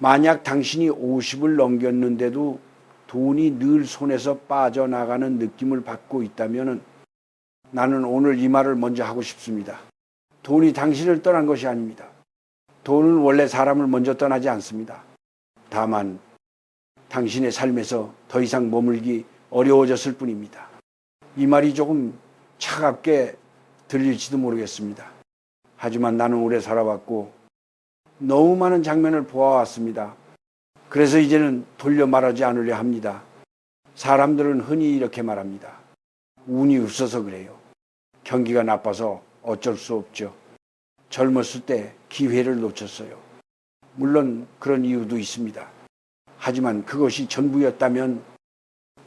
만약 당신이 50을 넘겼는데도 돈이 늘 손에서 빠져나가는 느낌을 받고 있다면 나는 오늘 이 말을 먼저 하고 싶습니다. 돈이 당신을 떠난 것이 아닙니다. 돈은 원래 사람을 먼저 떠나지 않습니다. 다만 당신의 삶에서 더 이상 머물기 어려워졌을 뿐입니다. 이 말이 조금 차갑게 들릴지도 모르겠습니다. 하지만 나는 오래 살아왔고 너무 많은 장면을 보아왔습니다. 그래서 이제는 돌려 말하지 않으려 합니다. 사람들은 흔히 이렇게 말합니다. 운이 없어서 그래요. 경기가 나빠서 어쩔 수 없죠. 젊었을 때 기회를 놓쳤어요. 물론 그런 이유도 있습니다. 하지만 그것이 전부였다면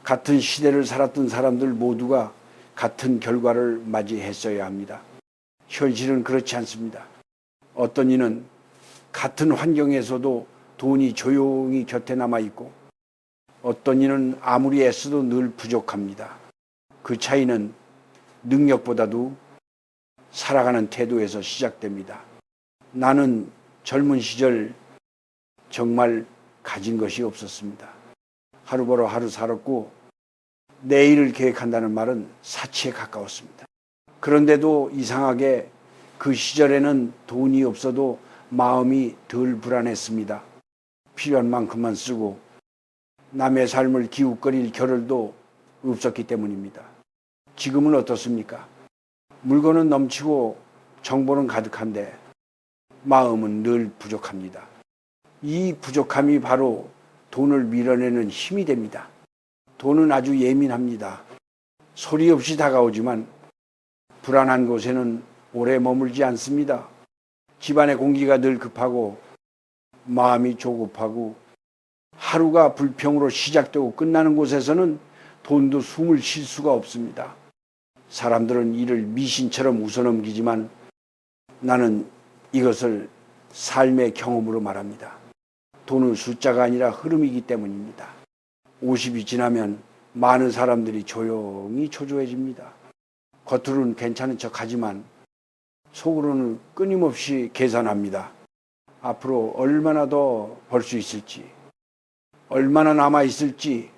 같은 시대를 살았던 사람들 모두가 같은 결과를 맞이했어야 합니다. 현실은 그렇지 않습니다. 어떤 이는 같은 환경에서도 돈이 조용히 곁에 남아있고 어떤 이는 아무리 애써도 늘 부족합니다. 그 차이는 능력보다도 살아가는 태도에서 시작됩니다. 나는 젊은 시절 정말 가진 것이 없었습니다. 하루 벌어 하루 살았고 내일을 계획한다는 말은 사치에 가까웠습니다. 그런데도 이상하게 그 시절에는 돈이 없어도 마음이 덜 불안했습니다. 필요한 만큼만 쓰고 남의 삶을 기웃거릴 겨를도 없었기 때문입니다. 지금은 어떻습니까? 물건은 넘치고 정보는 가득한데 마음은 늘 부족합니다. 이 부족함이 바로 돈을 밀어내는 힘이 됩니다. 돈은 아주 예민합니다. 소리 없이 다가오지만 불안한 곳에는 오래 머물지 않습니다. 집안의 공기가 늘 급하고 마음이 조급하고 하루가 불평으로 시작되고 끝나는 곳에서는 돈도 숨을 쉴 수가 없습니다. 사람들은 이를 미신처럼 웃어넘기지만 나는 이것을 삶의 경험으로 말합니다. 돈은 숫자가 아니라 흐름이기 때문입니다. 50이 지나면 많은 사람들이 조용히 초조해집니다. 겉으로는 괜찮은 척하지만 속으로는 끊임없이 계산합니다. 앞으로 얼마나 더 벌 수 있을지, 얼마나 남아있을지,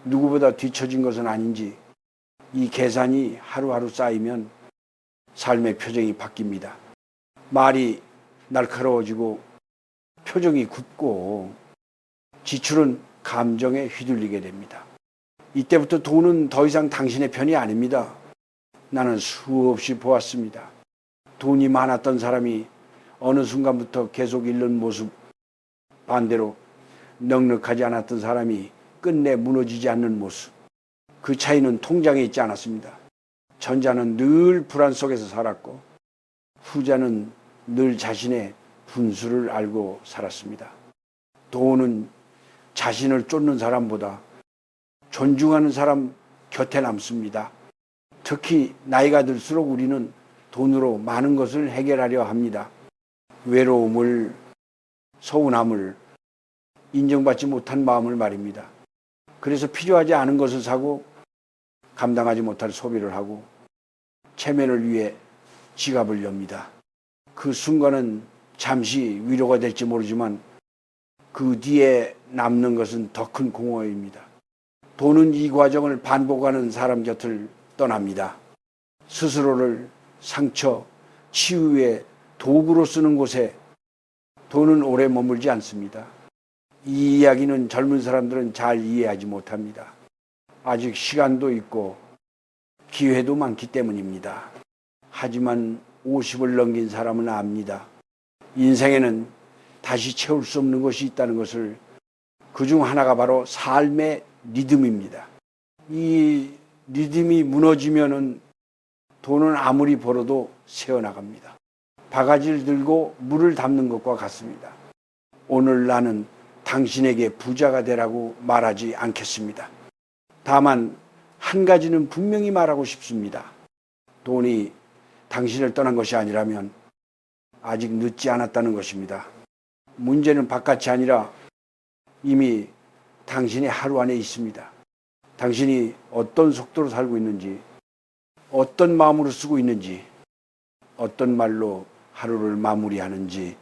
누구보다 뒤처진 것은 아닌지 이 계산이 하루하루 쌓이면 삶의 표정이 바뀝니다. 말이 날카로워지고 표정이 굳고 지출은 감정에 휘둘리게 됩니다. 이때부터 돈은 더 이상 당신의 편이 아닙니다. 나는 수없이 보았습니다. 돈이 많았던 사람이 어느 순간부터 계속 잃는 모습, 반대로 넉넉하지 않았던 사람이 끝내 무너지지 않는 모습, 그 차이는 통장에 있지 않았습니다. 전자는 늘 불안 속에서 살았고 후자는 늘 자신의 분수를 알고 살았습니다. 돈은 자신을 쫓는 사람보다 존중하는 사람 곁에 남습니다. 특히 나이가 들수록 우리는 돈으로 많은 것을 해결하려 합니다. 외로움을, 서운함을, 인정받지 못한 마음을 말입니다. 그래서 필요하지 않은 것을 사고 감당하지 못할 소비를 하고 체면을 위해 지갑을 엽니다. 그 순간은 잠시 위로가 될지 모르지만 그 뒤에 남는 것은 더 큰 공허입니다. 돈은 이 과정을 반복하는 사람 곁을 떠납니다. 스스로를 상처, 치유의 도구로 쓰는 곳에 돈은 오래 머물지 않습니다. 이 이야기는 젊은 사람들은 잘 이해하지 못합니다. 아직 시간도 있고 기회도 많기 때문입니다. 하지만 50을 넘긴 사람은 압니다. 인생에는 다시 채울 수 없는 것이 있다는 것을, 그중 하나가 바로 삶의 리듬입니다. 이 리듬이 무너지면은 돈은 아무리 벌어도 새어나갑니다. 바가지를 들고 물을 담는 것과 같습니다. 오늘 나는 당신에게 부자가 되라고 말하지 않겠습니다. 다만 한 가지는 분명히 말하고 싶습니다. 돈이 당신을 떠난 것이 아니라면 아직 늦지 않았다는 것입니다. 문제는 바깥이 아니라 이미 당신의 하루 안에 있습니다. 당신이 어떤 속도로 살고 있는지, 어떤 마음으로 쓰고 있는지, 어떤 말로 하루를 마무리하는지,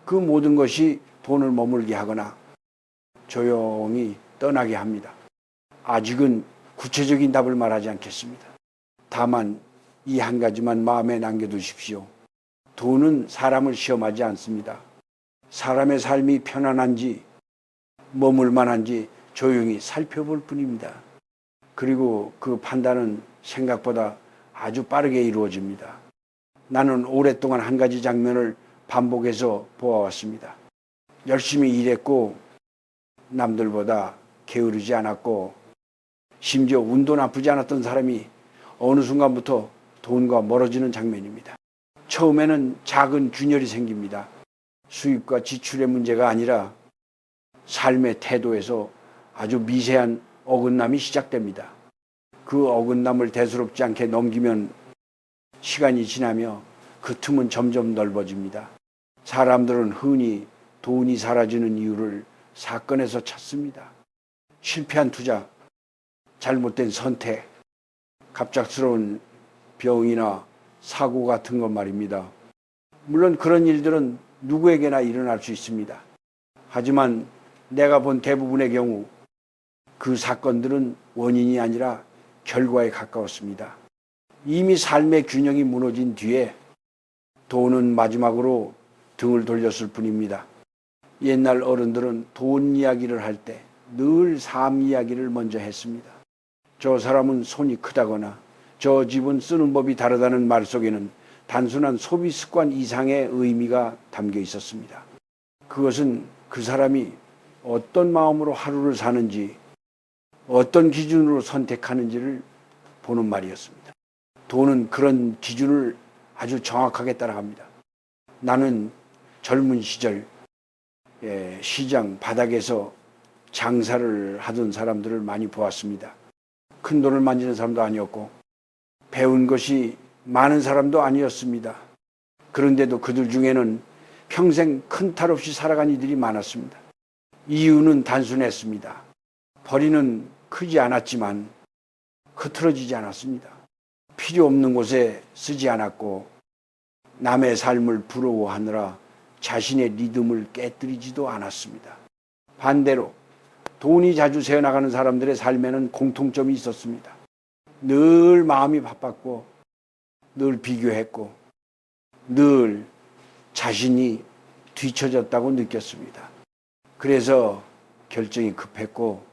그 모든 것이 돈을 머물게 하거나 조용히 떠나게 합니다. 아직은 구체적인 답을 말하지 않겠습니다. 다만 이 한 가지만 마음에 남겨두십시오. 돈은 사람을 시험하지 않습니다. 사람의 삶이 편안한지 머물 만한지 조용히 살펴볼 뿐입니다. 그리고 그 판단은 생각보다 아주 빠르게 이루어집니다. 나는 오랫동안 한 가지 장면을 반복해서 보아왔습니다. 열심히 일했고 남들보다 게으르지 않았고 심지어 운도 나쁘지 않았던 사람이 어느 순간부터 돈과 멀어지는 장면입니다. 처음에는 작은 균열이 생깁니다. 수입과 지출의 문제가 아니라 삶의 태도에서 아주 미세한 어긋남이 시작됩니다. 그 어긋남을 대수롭지 않게 넘기면 시간이 지나며 그 틈은 점점 넓어집니다. 사람들은 흔히 돈이 사라지는 이유를 사건에서 찾습니다. 실패한 투자, 잘못된 선택, 갑작스러운 병이나 사고 같은 것 말입니다. 물론 그런 일들은 누구에게나 일어날 수 있습니다. 하지만 내가 본 대부분의 경우 그 사건들은 원인이 아니라 결과에 가까웠습니다. 이미 삶의 균형이 무너진 뒤에 돈은 마지막으로 등을 돌렸을 뿐입니다. 옛날 어른들은 돈 이야기를 할 때 늘 삶 이야기를 먼저 했습니다. 저 사람은 손이 크다거나 저 집은 쓰는 법이 다르다는 말 속에는 단순한 소비 습관 이상의 의미가 담겨 있었습니다. 그것은 그 사람이 어떤 마음으로 하루를 사는지, 어떤 기준으로 선택하는지를 보는 말이었습니다. 돈은 그런 기준을 아주 정확하게 따라갑니다. 나는 젊은 시절 시장 바닥에서 장사를 하던 사람들을 많이 보았습니다. 큰 돈을 만지는 사람도 아니었고 배운 것이 많은 사람도 아니었습니다. 그런데도 그들 중에는 평생 큰 탈 없이 살아간 이들이 많았습니다. 이유는 단순했습니다. 벌이는 크지 않았지만 흐트러지지 않았습니다. 필요 없는 곳에 쓰지 않았고 남의 삶을 부러워하느라 자신의 리듬을 깨뜨리지도 않았습니다. 반대로 돈이 자주 새어나가는 사람들의 삶에는 공통점이 있었습니다. 늘 마음이 바빴고 늘 비교했고 늘 자신이 뒤처졌다고 느꼈습니다. 그래서 결정이 급했고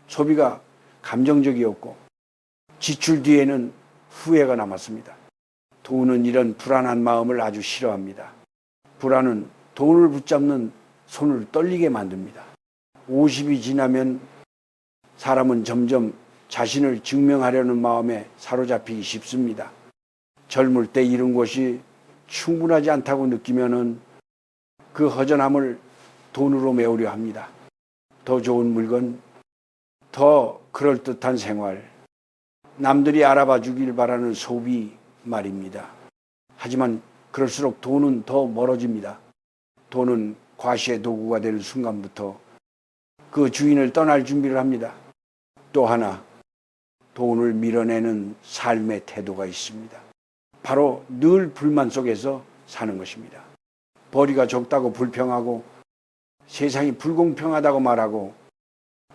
소비가 감정적이었고 지출 뒤에는 후회가 남았습니다. 돈은 이런 불안한 마음을 아주 싫어합니다. 불안은 돈을 붙잡는 손을 떨리게 만듭니다. 50이 지나면 사람은 점점 자신을 증명하려는 마음에 사로잡히기 쉽습니다. 젊을 때 이룬 것이 충분하지 않다고 느끼면은 그 허전함을 돈으로 메우려 합니다. 더 좋은 물건, 더 그럴듯한 생활, 남들이 알아봐 주길 바라는 소비 말입니다. 하지만 그럴수록 돈은 더 멀어집니다. 돈은 과시의 도구가 되는 순간부터 그 주인을 떠날 준비를 합니다. 또 하나, 돈을 밀어내는 삶의 태도가 있습니다. 바로 늘 불만 속에서 사는 것입니다. 벌이가 적다고 불평하고 세상이 불공평하다고 말하고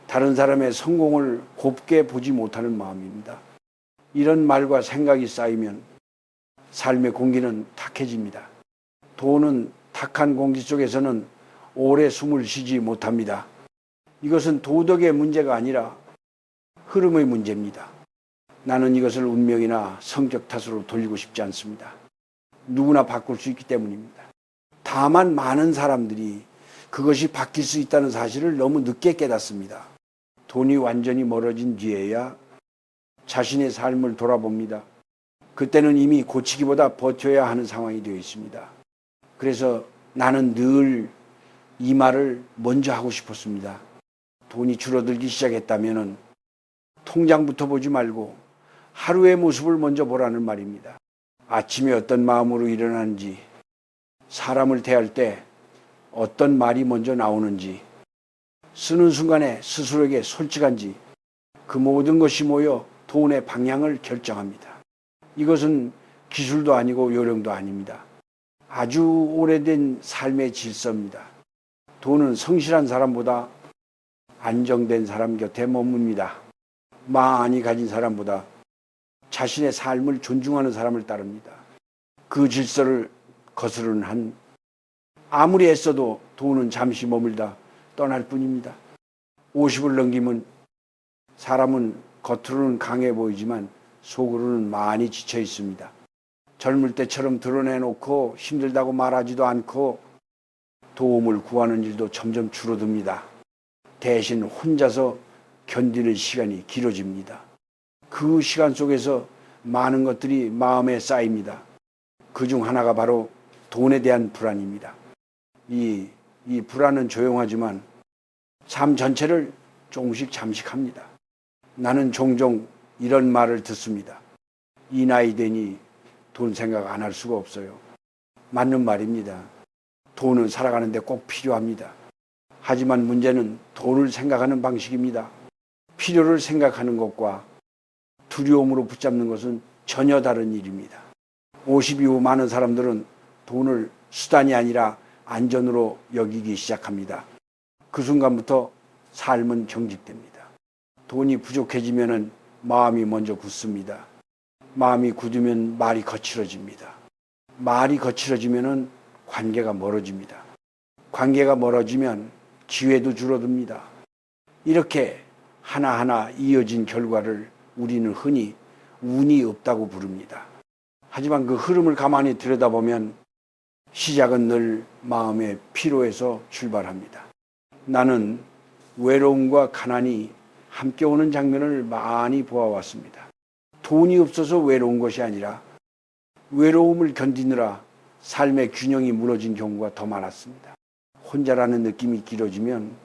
다른 사람의 성공을 곱게 보지 못하는 마음입니다. 이런 말과 생각이 쌓이면 삶의 공기는 탁해집니다. 돈은 탁한 공기 속에서는 오래 숨을 쉬지 못합니다. 이것은 도덕의 문제가 아니라 흐름의 문제입니다. 나는 이것을 운명이나 성격 탓으로 돌리고 싶지 않습니다. 누구나 바꿀 수 있기 때문입니다. 다만 많은 사람들이 그것이 바뀔 수 있다는 사실을 너무 늦게 깨닫습니다. 돈이 완전히 멀어진 뒤에야 자신의 삶을 돌아봅니다. 그때는 이미 고치기보다 버텨야 하는 상황이 되어 있습니다. 그래서 나는 늘 이 말을 먼저 하고 싶었습니다. 돈이 줄어들기 시작했다면 통장부터 보지 말고 하루의 모습을 먼저 보라는 말입니다. 아침에 어떤 마음으로 일어나는지, 사람을 대할 때 어떤 말이 먼저 나오는지, 쓰는 순간에 스스로에게 솔직한지, 그 모든 것이 모여 돈의 방향을 결정합니다. 이것은 기술도 아니고 요령도 아닙니다. 아주 오래된 삶의 질서입니다. 돈은 성실한 사람보다 안정된 사람 곁에 머뭅니다. 많이 가진 사람보다 자신의 삶을 존중하는 사람을 따릅니다. 그 질서를 거스르는 한 아무리 애써도 돈은 잠시 머물다 떠날 뿐입니다. 50을 넘기면 사람은 겉으로는 강해 보이지만 속으로는 많이 지쳐 있습니다. 젊을 때처럼 드러내놓고 힘들다고 말하지도 않고 도움을 구하는 일도 점점 줄어듭니다. 대신 혼자서 견디는 시간이 길어집니다. 그 시간 속에서 많은 것들이 마음에 쌓입니다. 그중 하나가 바로 돈에 대한 불안입니다. 이 불안은 조용하지만 삶 전체를 조금씩 잠식합니다. 나는 종종 이런 말을 듣습니다. 이 나이 되니 돈 생각 안 할 수가 없어요. 맞는 말입니다. 돈은 살아가는데 꼭 필요합니다. 하지만 문제는 돈을 생각하는 방식입니다. 필요를 생각하는 것과 두려움으로 붙잡는 것은 전혀 다른 일입니다. 50 이후 많은 사람들은 돈을 수단이 아니라 안전으로 여기기 시작합니다. 그 순간부터 삶은 경직됩니다. 돈이 부족해지면 마음이 먼저 굳습니다. 마음이 굳으면 말이 거칠어집니다. 말이 거칠어지면 관계가 멀어집니다. 관계가 멀어지면 기회도 줄어듭니다. 이렇게 하나하나 이어진 결과를 우리는 흔히 운이 없다고 부릅니다. 하지만 그 흐름을 가만히 들여다보면 시작은 늘 마음의 피로에서 출발합니다. 나는 외로움과 가난이 함께 오는 장면을 많이 보아왔습니다. 돈이 없어서 외로운 것이 아니라 외로움을 견디느라 삶의 균형이 무너진 경우가 더 많았습니다. 혼자라는 느낌이 길어지면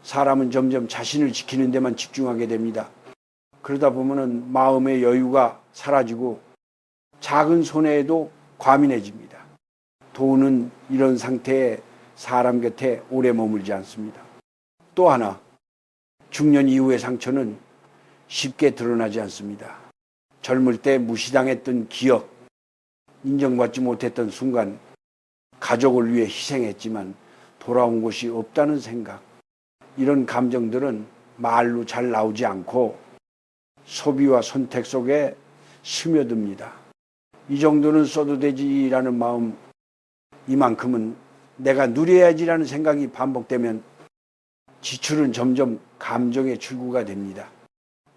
사람은 점점 자신을 지키는 데만 집중하게 됩니다. 그러다 보면 마음의 여유가 사라지고 작은 손해에도 과민해집니다. 돈은 이런 상태에 사람 곁에 오래 머물지 않습니다. 또 하나, 중년 이후의 상처는 쉽게 드러나지 않습니다. 젊을 때 무시당했던 기억, 인정받지 못했던 순간, 가족을 위해 희생했지만 돌아온 것이 없다는 생각, 이런 감정들은 말로 잘 나오지 않고 소비와 선택 속에 스며듭니다. 이 정도는 써도 되지라는 마음, 이만큼은 내가 누려야지라는 생각이 반복되면 지출은 점점 감정의 출구가 됩니다.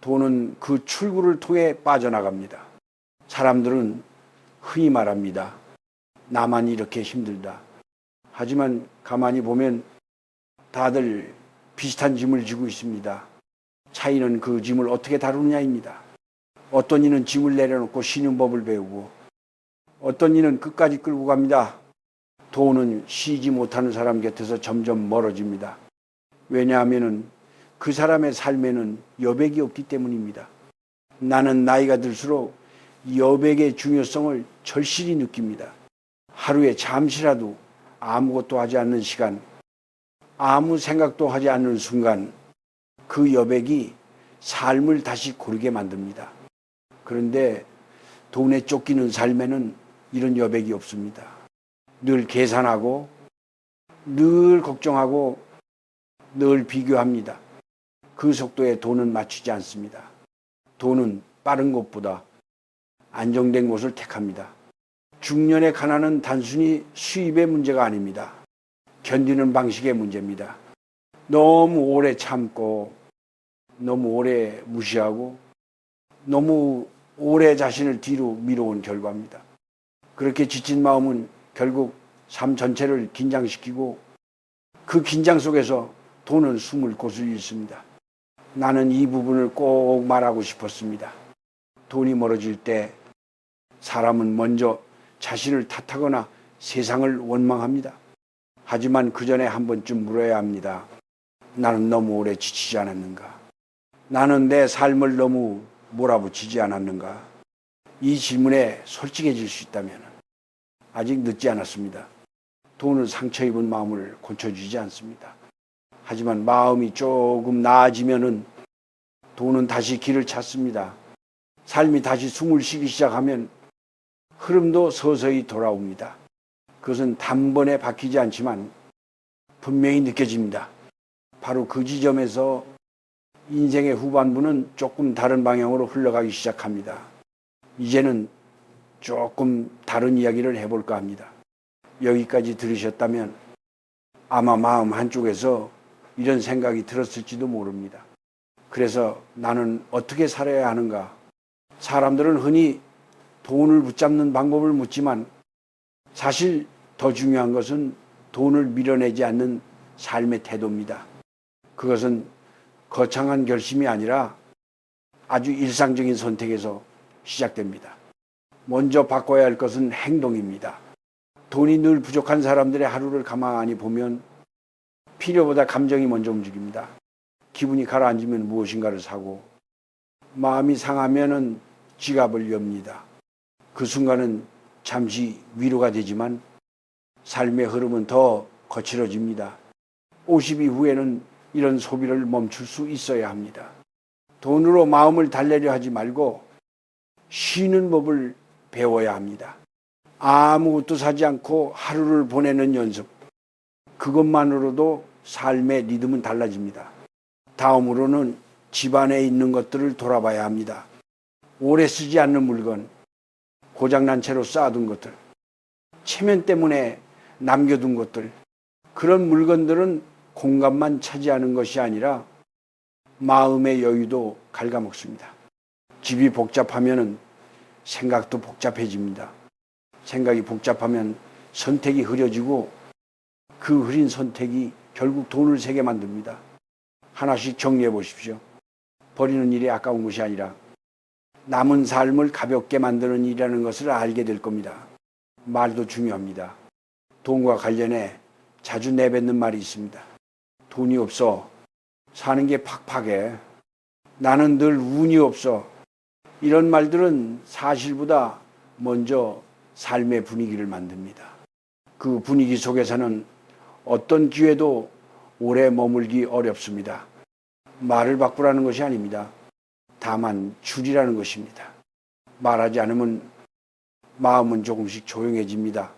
돈은 그 출구를 통해 빠져나갑니다. 사람들은 흔히 말합니다. 나만 이렇게 힘들다. 하지만 가만히 보면 다들 비슷한 짐을 지고 있습니다. 차이는 그 짐을 어떻게 다루느냐입니다. 어떤 이는 짐을 내려놓고 쉬는 법을 배우고 어떤 이는 끝까지 끌고 갑니다. 돈은 쉬지 못하는 사람 곁에서 점점 멀어집니다. 왜냐하면 그 사람의 삶에는 여백이 없기 때문입니다. 나는 나이가 들수록 여백의 중요성을 절실히 느낍니다. 하루에 잠시라도 아무것도 하지 않는 시간, 아무 생각도 하지 않는 순간 그 여백이 삶을 다시 고르게 만듭니다. 그런데 돈에 쫓기는 삶에는 이런 여백이 없습니다. 늘 계산하고 늘 걱정하고 늘 비교합니다. 그 속도에 돈은 맞추지 않습니다. 돈은 빠른 곳보다 안정된 곳을 택합니다. 중년의 가난은 단순히 수입의 문제가 아닙니다. 견디는 방식의 문제입니다. 너무 오래 참고 너무 오래 무시하고 너무 오래 자신을 뒤로 밀어온 결과입니다. 그렇게 지친 마음은 결국 삶 전체를 긴장시키고 그 긴장 속에서 돈은 숨을 곳을 잃습니다. 나는 이 부분을 꼭 말하고 싶었습니다. 돈이 멀어질 때 사람은 먼저 자신을 탓하거나 세상을 원망합니다. 하지만 그 전에 한 번쯤 물어야 합니다. 나는 너무 오래 지치지 않았는가? 나는 내 삶을 너무 몰아붙이지 않았는가? 이 질문에 솔직해질 수 있다면 아직 늦지 않았습니다. 돈은 상처 입은 마음을 고쳐주지 않습니다. 하지만 마음이 조금 나아지면은 돈은 다시 길을 찾습니다. 삶이 다시 숨을 쉬기 시작하면 흐름도 서서히 돌아옵니다. 그것은 단번에 바뀌지 않지만 분명히 느껴집니다. 바로 그 지점에서 인생의 후반부는 조금 다른 방향으로 흘러가기 시작합니다. 이제는 조금 다른 이야기를 해볼까 합니다. 여기까지 들으셨다면 아마 마음 한쪽에서 이런 생각이 들었을지도 모릅니다. 그래서 나는 어떻게 살아야 하는가? 사람들은 흔히 돈을 붙잡는 방법을 묻지만 사실 더 중요한 것은 돈을 밀어내지 않는 삶의 태도입니다. 그것은 거창한 결심이 아니라 아주 일상적인 선택에서 시작됩니다. 먼저 바꿔야 할 것은 행동입니다. 돈이 늘 부족한 사람들의 하루를 가만히 보면 필요보다 감정이 먼저 움직입니다. 기분이 가라앉으면 무엇인가를 사고 마음이 상하면 지갑을 엽니다. 그 순간은 잠시 위로가 되지만 삶의 흐름은 더 거칠어집니다. 50 이후에는 이런 소비를 멈출 수 있어야 합니다. 돈으로 마음을 달래려 하지 말고 쉬는 법을 배워야 합니다. 아무것도 사지 않고 하루를 보내는 연습. 그것만으로도 삶의 리듬은 달라집니다. 다음으로는 집안에 있는 것들을 돌아봐야 합니다. 오래 쓰지 않는 물건, 고장난 채로 쌓아둔 것들, 체면 때문에 남겨둔 것들, 그런 물건들은 공간만 차지하는 것이 아니라 마음의 여유도 갉아먹습니다. 집이 복잡하면 생각도 복잡해집니다. 생각이 복잡하면 선택이 흐려지고 그 흐린 선택이 결국 돈을 세게 만듭니다. 하나씩 정리해 보십시오. 버리는 일이 아까운 것이 아니라 남은 삶을 가볍게 만드는 일이라는 것을 알게 될 겁니다. 말도 중요합니다. 돈과 관련해 자주 내뱉는 말이 있습니다. 돈이 없어 사는 게 팍팍해. 나는 늘 운이 없어. 이런 말들은 사실보다 먼저 삶의 분위기를 만듭니다. 그 분위기 속에서는 어떤 기회도 오래 머물기 어렵습니다. 말을 바꾸라는 것이 아닙니다. 다만 줄이라는 것입니다. 말하지 않으면 마음은 조금씩 조용해집니다.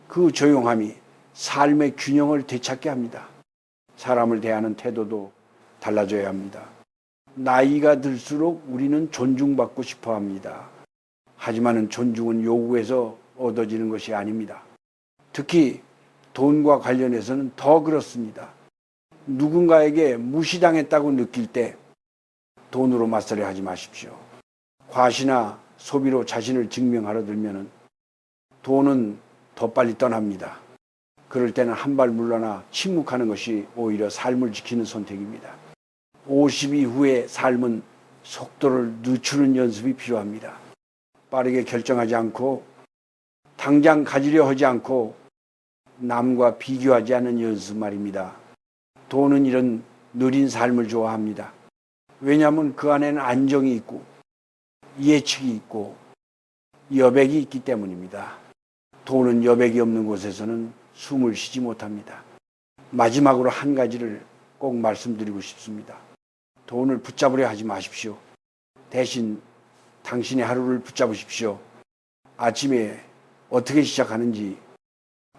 그 조용함이 삶의 균형을 되찾게 합니다. 사람을 대하는 태도도 달라져야 합니다. 나이가 들수록 우리는 존중받고 싶어 합니다. 하지만 존중은 요구해서 얻어지는 것이 아닙니다. 특히 돈과 관련해서는 더 그렇습니다. 누군가에게 무시당했다고 느낄 때 돈으로 맞서려 하지 마십시오. 과시나 소비로 자신을 증명하려 들면 돈은 더 빨리 떠납니다. 그럴 때는 한 발 물러나 침묵하는 것이 오히려 삶을 지키는 선택입니다. 50 이후의 삶은 속도를 늦추는 연습이 필요합니다. 빠르게 결정하지 않고 당장 가지려 하지 않고 남과 비교하지 않는 연습 말입니다. 돈은 이런 느린 삶을 좋아합니다. 왜냐하면 그 안에는 안정이 있고 예측이 있고 여백이 있기 때문입니다. 돈은 여백이 없는 곳에서는 숨을 쉬지 못합니다. 마지막으로 한 가지를 꼭 말씀드리고 싶습니다. 돈을 붙잡으려 하지 마십시오. 대신 당신의 하루를 붙잡으십시오. 아침에 어떻게 시작하는지,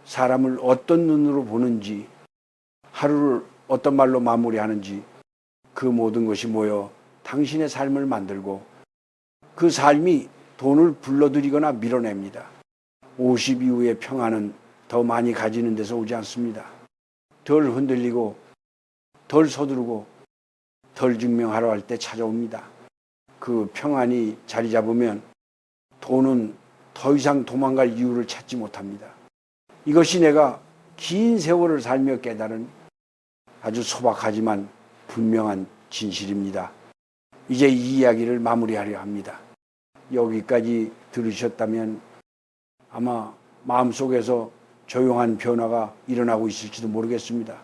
사람을 어떤 눈으로 보는지, 하루를 어떤 말로 마무리하는지 그 모든 것이 모여 당신의 삶을 만들고 그 삶이 돈을 불러들이거나 밀어냅니다. 50 이후의 평안은 더 많이 가지는 데서 오지 않습니다. 덜 흔들리고 덜 서두르고 덜 증명하려 할 때 찾아옵니다. 그 평안이 자리 잡으면 돈은 더 이상 도망갈 이유를 찾지 못합니다. 이것이 내가 긴 세월을 살며 깨달은 아주 소박하지만 분명한 진실입니다. 이제 이 이야기를 마무리하려 합니다. 여기까지 들으셨다면 아마 마음속에서 조용한 변화가 일어나고 있을지도 모르겠습니다.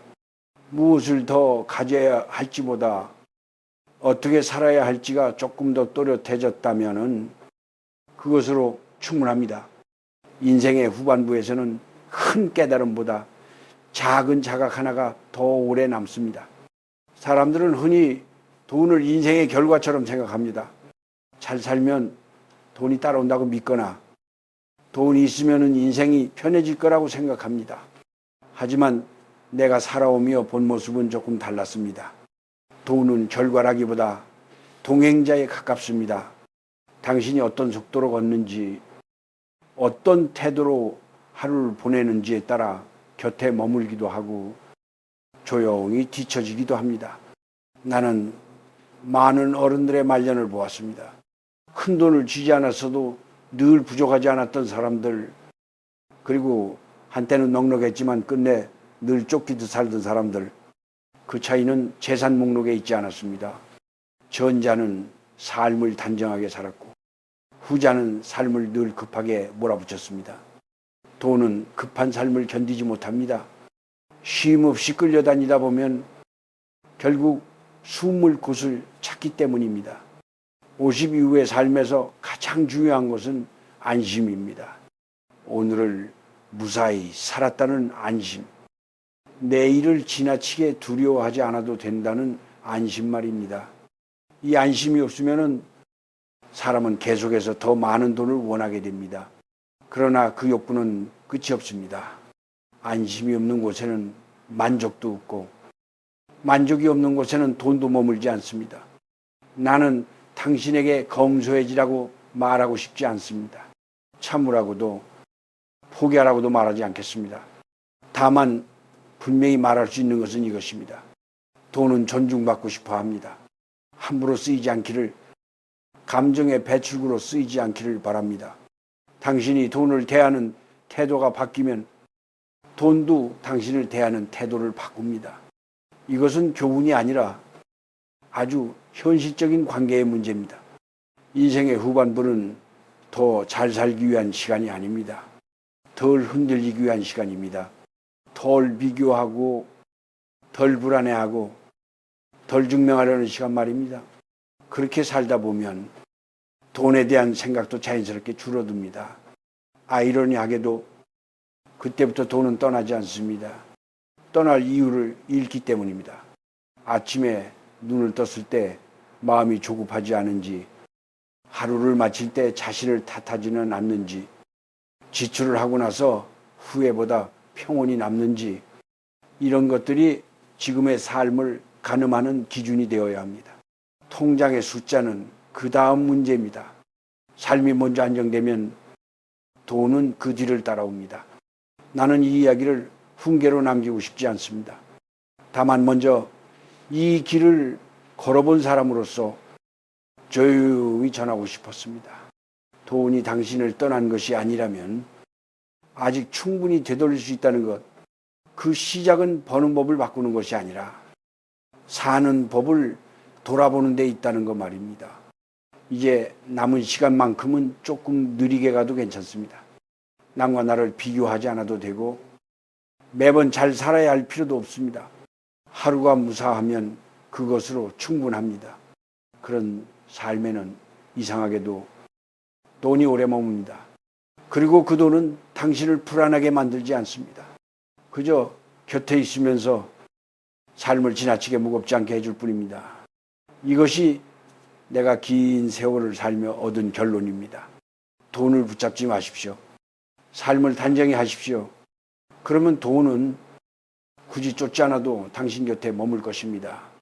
무엇을 더 가져야 할지보다 어떻게 살아야 할지가 조금 더 또렷해졌다면 그것으로 충분합니다. 인생의 후반부에서는 큰 깨달음보다 작은 자각 하나가 더 오래 남습니다. 사람들은 흔히 돈을 인생의 결과처럼 생각합니다. 잘 살면 돈이 따라온다고 믿거나 돈이 있으면 인생이 편해질 거라고 생각합니다. 하지만 내가 살아오며 본 모습은 조금 달랐습니다. 돈은 결과라기보다 동행자에 가깝습니다. 당신이 어떤 속도로 걷는지, 어떤 태도로 하루를 보내는지에 따라 곁에 머물기도 하고 조용히 뒤처지기도 합니다. 나는 많은 어른들의 말년을 보았습니다. 큰 돈을 쥐지 않았어도 늘 부족하지 않았던 사람들, 그리고 한때는 넉넉했지만 끝내 늘 쫓기듯 살던 사람들, 그 차이는 재산 목록에 있지 않았습니다. 전자는 삶을 단정하게 살았고 후자는 삶을 늘 급하게 몰아붙였습니다. 돈은 급한 삶을 견디지 못합니다. 쉼없이 끌려다니다 보면 결국 숨을 곳을 찾기 때문입니다. 50 이후의 삶에서 가장 중요한 것은 안심입니다. 오늘을 무사히 살았다는 안심, 내일을 지나치게 두려워하지 않아도 된다는 안심 말입니다. 이 안심이 없으면 사람은 계속해서 더 많은 돈을 원하게 됩니다. 그러나 그 욕구는 끝이 없습니다. 안심이 없는 곳에는 만족도 없고 만족이 없는 곳에는 돈도 머물지 않습니다. 나는 당신에게 검소해지라고 말하고 싶지 않습니다. 참으라고도 포기하라고도 말하지 않겠습니다. 다만 분명히 말할 수 있는 것은 이것입니다. 돈은 존중받고 싶어 합니다. 함부로 쓰이지 않기를, 감정의 배출구로 쓰이지 않기를 바랍니다. 당신이 돈을 대하는 태도가 바뀌면 돈도 당신을 대하는 태도를 바꿉니다. 이것은 교훈이 아니라 아주 현실적인 관계의 문제입니다. 인생의 후반부는 더 잘 살기 위한 시간이 아닙니다. 덜 흔들리기 위한 시간입니다. 덜 비교하고 덜 불안해하고 덜 증명하려는 시간 말입니다. 그렇게 살다 보면 돈에 대한 생각도 자연스럽게 줄어듭니다. 아이러니하게도 그때부터 돈은 떠나지 않습니다. 떠날 이유를 잃기 때문입니다. 아침에 눈을 떴을 때 마음이 조급하지 않은지, 하루를 마칠 때 자신을 탓하지는 않는지, 지출을 하고 나서 후회보다 평온이 남는지, 이런 것들이 지금의 삶을 가늠하는 기준이 되어야 합니다. 통장의 숫자는 그 다음 문제입니다. 삶이 먼저 안정되면 돈은 그 뒤를 따라옵니다. 나는 이 이야기를 훈계로 남기고 싶지 않습니다. 다만 먼저 이 길을 걸어본 사람으로서 조용히 전하고 싶었습니다. 돈이 당신을 떠난 것이 아니라면 아직 충분히 되돌릴 수 있다는 것, 그 시작은 버는 법을 바꾸는 것이 아니라 사는 법을 돌아보는 데 있다는 것 말입니다. 이제 남은 시간만큼은 조금 느리게 가도 괜찮습니다. 남과 나를 비교하지 않아도 되고 매번 잘 살아야 할 필요도 없습니다. 하루가 무사하면 그것으로 충분합니다. 그런 삶에는 이상하게도 돈이 오래 머뭅니다. 그리고 그 돈은 당신을 불안하게 만들지 않습니다. 그저 곁에 있으면서 삶을 지나치게 무겁지 않게 해줄 뿐입니다. 이것이 내가 긴 세월을 살며 얻은 결론입니다. 돈을 붙잡지 마십시오. 삶을 단정히 하십시오. 그러면 돈은 굳이 쫓지 않아도 당신 곁에 머물 것입니다.